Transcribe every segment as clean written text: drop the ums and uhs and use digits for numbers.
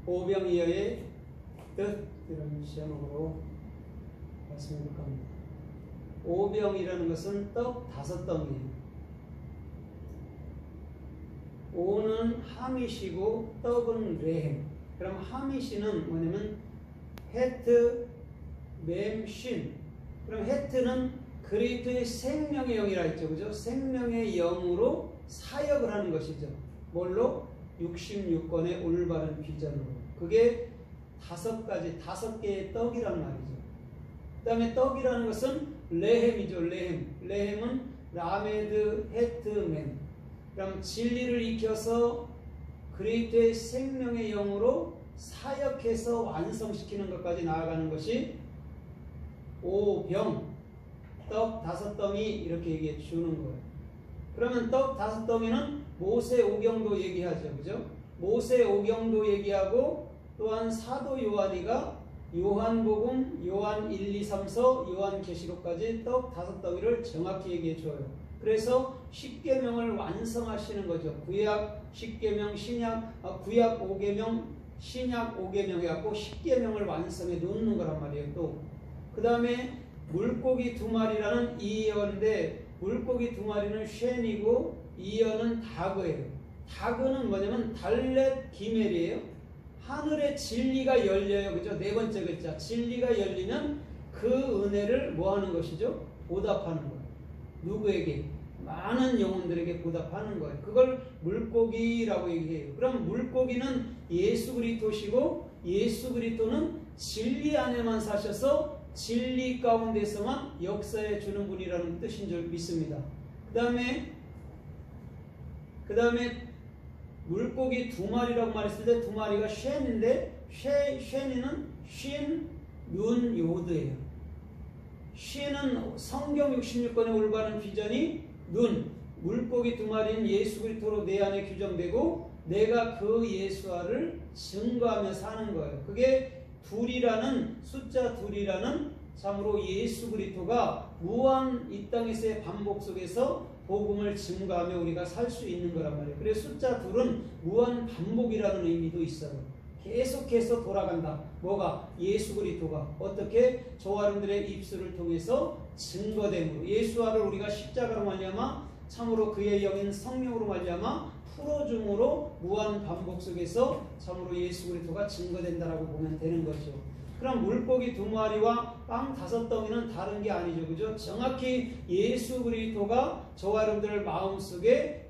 오병이어의 뜻 이런 제목으로 말씀드릴 겁니다. 오병이라는 것은 떡 5덩이에요. 오는 하밋이고 떡은 레헴. 그럼 하밋이는 뭐냐면 헤트, 맴, 쉰. 그럼 헤트는 그리스도의 생명의 영이라 했죠. 그죠? 생명의 영으로 사역을 하는 것이죠. 뭘로? 66권의 올바른 비전으로. 그게 5개의 떡이란 말이죠. 그 다음에 떡이라는 것은 레헴이죠. 레헴. 레헴은 라메드, 헤트, 맴. 그럼 진리를 익혀서 그리스도의 생명의 영으로 사역해서 완성시키는 것까지 나아가는 것이 오병, 떡 5덩이 이렇게 얘기해 주는 거예요. 그러면 떡 5덩이는 모세 오경도 얘기하죠. 그죠? 모세 오경도 얘기하고 또한 사도 요한이가 요한복음, 요한 1, 2, 3서, 요한계시록까지 떡 5덩이를 정확히 얘기해 줘요. 그래서 십계명을 완성하시는 거죠. 구약 10계명, 구약 5계명, 신약 5계명 해갖고 10계명을 완성해 놓는 거란 말이에요. 또 그 다음에 물고기 2마리라는 이언인데 물고기 2마리는 쉔이고 이언은 다그예요. 다그는 뭐냐면 달렛 기멜이에요. 하늘의 진리가 열려요. 그죠? 4번째 글자. 진리가 열리면 그 은혜를 뭐 하는 것이죠? 보답하는 거예요. 누구에게? 많은 영혼들에게 보답하는 거예요. 그걸 물고기라고 얘기해요. 그럼 물고기는 예수 그리스도시고 예수 그리스도는 진리 안에만 사셔서 진리 가운데서만 역사해 주는 분이라는 뜻인 줄 믿습니다. 그 다음에 물고기 2마리라고 말했을 때 2마리가 쉔인데 쉔이는 쉰, 눈, 요드예요. 쉰은 성경 66권의 올바른 비전이 눈, 물고기 2마리는 예수 그리스도로 내 안에 규정되고 내가 그 예수화를 증거하며 사는 거예요. 그게 둘이라는 숫자 2이라는 참으로 예수 그리스도가 무한 이 땅에서의 반복 속에서 복음을 증거하며 우리가 살 수 있는 거란 말이에요. 그래서 숫자 2는 무한 반복이라는 의미도 있어요. 계속해서 돌아간다. 뭐가? 예수 그리스도가 어떻게 저와 여러분들의 입술을 통해서 증거됨으로 예수화를 우리가 십자가로 말미암아 참으로 그의 영인 성령으로 말미암아 풀어줌으로 무한 반복 속에서 참으로 예수 그리스도가 증거된다라고 보면 되는 거죠. 그럼 물고기 2마리와 빵 5덩이는 다른 게 아니죠. 그죠? 정확히 예수 그리스도가 저와 여러분들 마음속에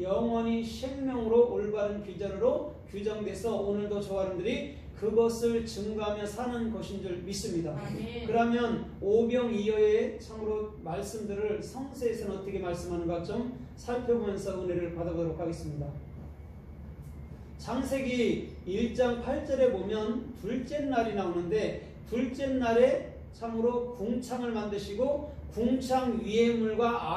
영원히 생명으로 올바른 비전으로 규정돼서 오늘도 저와 여러분들이 그것을 증거하며 사는 것인 줄 믿습니다. 아멘. 그러면 오병이어의 참으로 말씀들을 성서에서는 어떻게 말씀하는가 좀 살펴보면서 은혜를 받아보도록 하겠습니다. 창세기 1장 8절에 보면 둘째 날이 나오는데 둘째 날에 참으로 궁창을 만드시고 궁창 위의 물과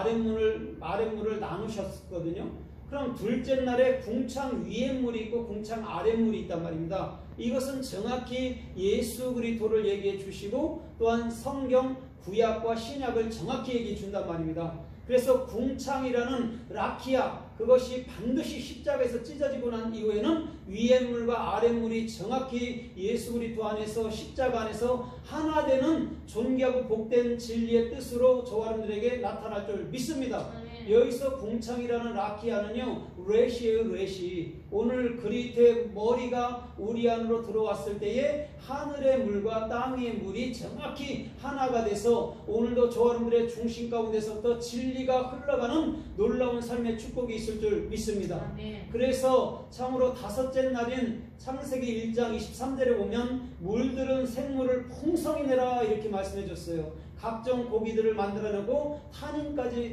아랫물을 나누셨거든요. 그럼 둘째 날에 궁창 위의 물이 있고 궁창 아랫물이 있단 말입니다. 이것은 정확히 예수 그리스도를 얘기해 주시고 또한 성경 구약과 신약을 정확히 얘기해 준단 말입니다. 그래서 궁창이라는 라키아 그것이 반드시 십자가에서 찢어지고 난 이후에는 위의 물과 아랫물이 정확히 예수 그리스도 안에서 십자가 안에서 하나 되는 존귀하고 복된 진리의 뜻으로 저와 여러분들에게 나타날 줄 믿습니다. 여기서 궁창이라는 라키아는요 렛이에요. 렛이 오늘 그리스도의 머리가 우리 안으로 들어왔을 때에 하늘의 물과 땅의 물이 정확히 하나가 돼서 오늘도 저와 여러분들의 중심 가운데서부터 진리가 흘러가는 놀라운 삶의 축복이 있을 줄 믿습니다. 그래서 참으로 5째 날인 창세기 1장 23절에 보면 물들은 생물을 풍성히 내라 이렇게 말씀해 줬어요. 각종 고기들을 만들어내고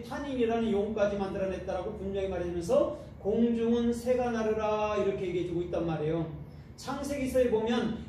탄닌이라는 용까지 만들어냈다라고 분명히 말해주면서 공중은 새가 나르라 이렇게 얘기해주고 있단 말이에요. 창세기서에 보면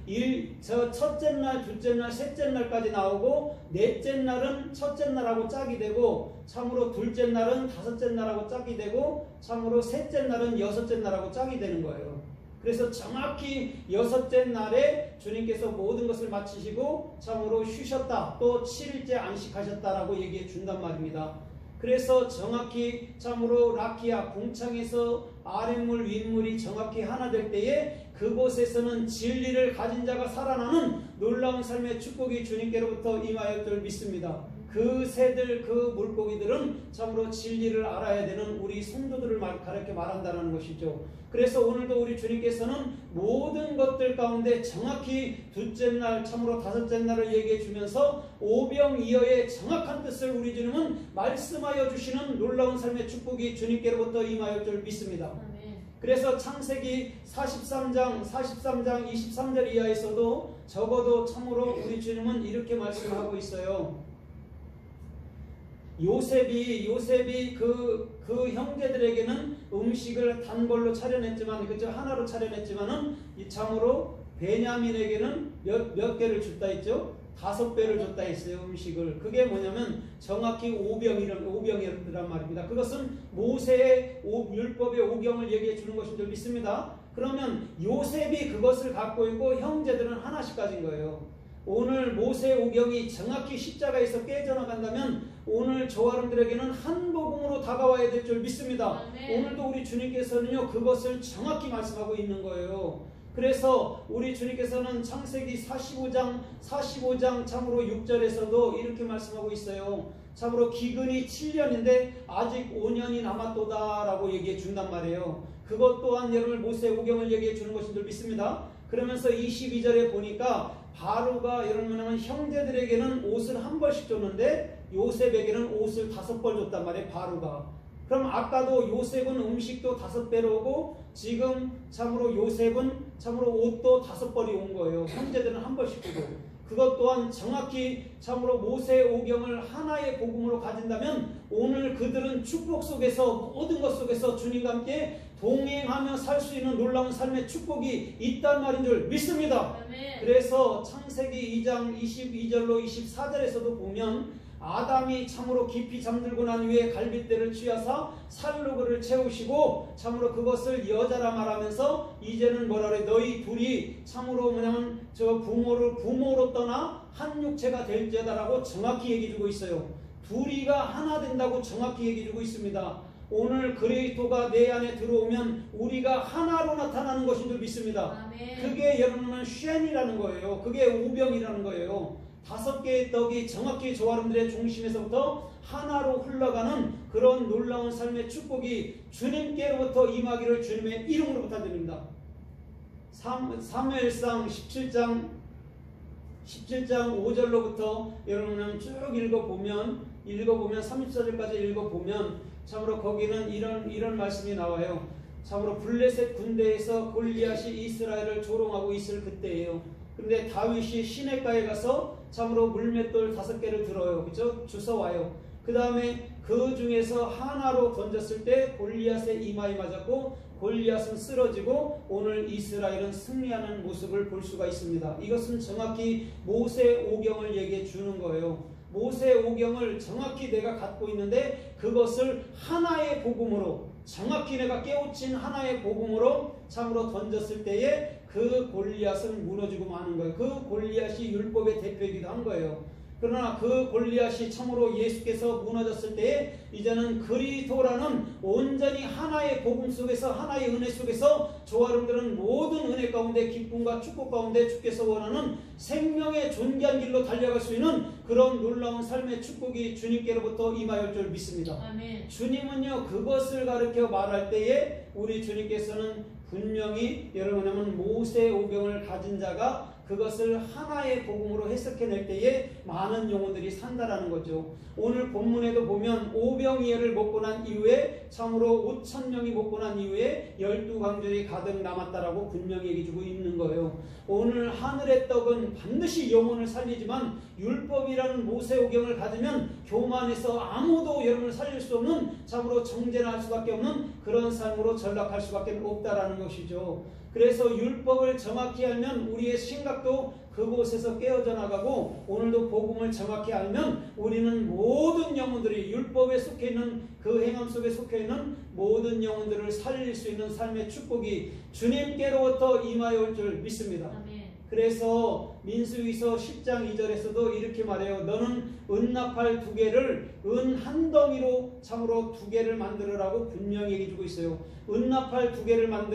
첫째 날, 둘째 날, 셋째 날까지 나오고 넷째 날은 첫째 날하고 짝이 되고 참으로 둘째 날은 5째 날하고 짝이 되고 참으로 셋째 날은 6째 날하고 짝이 되는 거예요. 그래서 정확히 6째 날에 주님께서 모든 것을 마치시고 참으로 쉬셨다. 또 7일째 안식하셨다라고 얘기해 준단 말입니다. 그래서 정확히 참으로 라키아 궁창에서 아랫물 윗물이 정확히 하나 될 때에 그곳에서는 진리를 가진 자가 살아나는 놀라운 삶의 축복이 주님께로부터 임하였을 줄 믿습니다. 그 새들, 그 물고기들은 참으로 진리를 알아야 되는 우리 성도들을 가르쳐 말한다는 것이죠. 그래서 오늘도 우리 주님께서는 모든 것들 가운데 정확히 둘째 날, 참으로 다섯째 날을 얘기해 주면서 오병이어의 정확한 뜻을 우리 주님은 말씀하여 주시는 놀라운 삶의 축복이 주님께로부터 임하였을 줄 믿습니다. 그래서 창세기 43장 23절 이하에서도 적어도 참으로 우리 주님은 이렇게 말씀하고 있어요. 요셉이 그 형제들에게는 음식을 단골로 차려냈지만, 그죠? 하나로 차려냈지만은 이 참으로 베냐민에게는 몇 개를 줬다 했죠? 5배를 줬다 했어요, 음식을. 그게 뭐냐면 정확히 오병이란 말입니다. 그것은 모세의 율법의 오경을 얘기해 주는 것인 줄 믿습니다. 그러면 요셉이 그것을 갖고 있고 형제들은 하나씩 가진 거예요. 오늘 모세 오경이 정확히 십자가에서 깨져나간다면 오늘 저와 여러분들에게는 한 복음으로 다가와야 될 줄 믿습니다. 오늘도 우리 주님께서는요 그것을 정확히 말씀하고 있는 거예요. 그래서 우리 주님께서는 창세기 45장 참으로 6절에서도 이렇게 말씀하고 있어요. 참으로 기근이 7년인데 아직 5년이 남았도다 라고 얘기해 준단 말이에요. 그것 또한 여러분 모세 오경을 얘기해 주는 것인 줄 믿습니다. 그러면서 22절에 보니까 바로가 여러분 형제들에게는 옷을 한 벌씩 줬는데 요셉에게는 옷을 5벌 줬단 말이에요. 바로가. 그럼 아까도 요셉은 음식도 5배로 오고 지금 참으로 요셉은 참으로 옷도 5벌이 온 거예요. 형제들은 한 벌씩 주고. 그것 또한 정확히 참으로 모세 오경을 하나의 복음으로 가진다면 오늘 그들은 축복 속에서 모든 것 속에서 주님과 함께 동행하며 살 수 있는 놀라운 삶의 축복이 있단 말인 줄 믿습니다. 그래서 창세기 2장 22절로 24절에서도 보면 아담이 참으로 깊이 잠들고 난 후에 갈빗대를 취하사 살로 그를 채우시고 참으로 그것을 여자라 말하면서 이제는 뭐라 그래 너희 둘이 참으로 뭐냐면 저 부모로 떠나 한 육체가 될지어다라고 정확히 얘기해주고 있어요. 둘이가 하나 된다고 정확히 얘기해주고 있습니다. 오늘 그리스도가 내 안에 들어오면 우리가 하나로 나타나는 것인 줄 믿습니다. 아멘. 그게 여러분은 쉔이라는 거예요. 그게 오병이라는 거예요. 5개의 떡이 정확히 저와 여러분들의 중심에서부터 하나로 흘러가는 그런 놀라운 삶의 축복이 주님께로부터 임하기를 주님의 이름으로 부탁드립니다. 사무엘상 17장 5절로부터 여러분은 쭉 읽어보면 34절까지 읽어보면 참으로 거기는 이런 말씀이 나와요. 참으로 블레셋 군대에서 골리앗이 이스라엘을 조롱하고 있을 그때예요. 그런데 다윗이 시내가에 가서 참으로 물맷돌 5개를 들어요. 그죠? 주워와요. 그 다음에 그 중에서 하나로 던졌을 때 골리앗의 이마에 맞았고 골리앗은 쓰러지고 오늘 이스라엘은 승리하는 모습을 볼 수가 있습니다. 이것은 정확히 모세 오경을 얘기해 주는 거예요. 모세 오경을 정확히 내가 갖고 있는데 그것을 하나의 복음으로 정확히 내가 깨우친 하나의 복음으로 참으로 던졌을 때에 그 골리앗은 무너지고 마는 거예요. 그 골리앗이 율법의 대표이기도 한 거예요. 그러나 그 골리앗이 참으로 예수께서 무너졌을 때에 이제는 그리스도라는 온전히 하나의 복음 속에서 하나의 은혜 속에서 저와 여러분들은 모든 은혜 가운데 기쁨과 축복 가운데 주께서 원하는 생명의 존귀한 길로 달려갈 수 있는 그런 놀라운 삶의 축복이 주님께로부터 임하였을 줄 믿습니다. 아멘. 주님은요 그것을 가르쳐 말할 때에 우리 주님께서는 분명히 여러분 모세 오경을 가진 자가 그것을 하나의 복음으로 해석해낼 때에 많은 영혼들이 산다라는 거죠. 오늘 본문에도 보면 오병이어를 먹고 난 이후에 참으로 5,000명이 먹고 난 이후에 12광절이 가득 남았다라고 분명히 얘기해주고 있는 거예요. 오늘 하늘의 떡은 반드시 영혼을 살리지만 율법이라는 모세 오경을 가지면 교만해서 아무도 여러분을 살릴 수 없는 참으로 정죄할 수밖에 없는 그런 삶으로 전락할 수밖에 없다라는 것이죠. 그래서 율법을 정확히 알면 우리의 생각도 그곳에서 깨어져 나가고 오늘도 복음을 정확히 알면 우리는 모든 영혼들이 율법에 속해 있는 그 행함 속에 속해 있는 모든 영혼들을 살릴 수 있는 삶의 축복이 주님께로부터 임하여 올 줄 믿습니다. 아멘. 그래서 민수기서 10장 2절에서도 이렇게 말해요. 너는 은나팔 2개를 은 한 덩이로 참으로 2개를 만들으라고 분명히 얘기해주고 있어요. 은나팔 2개를 만들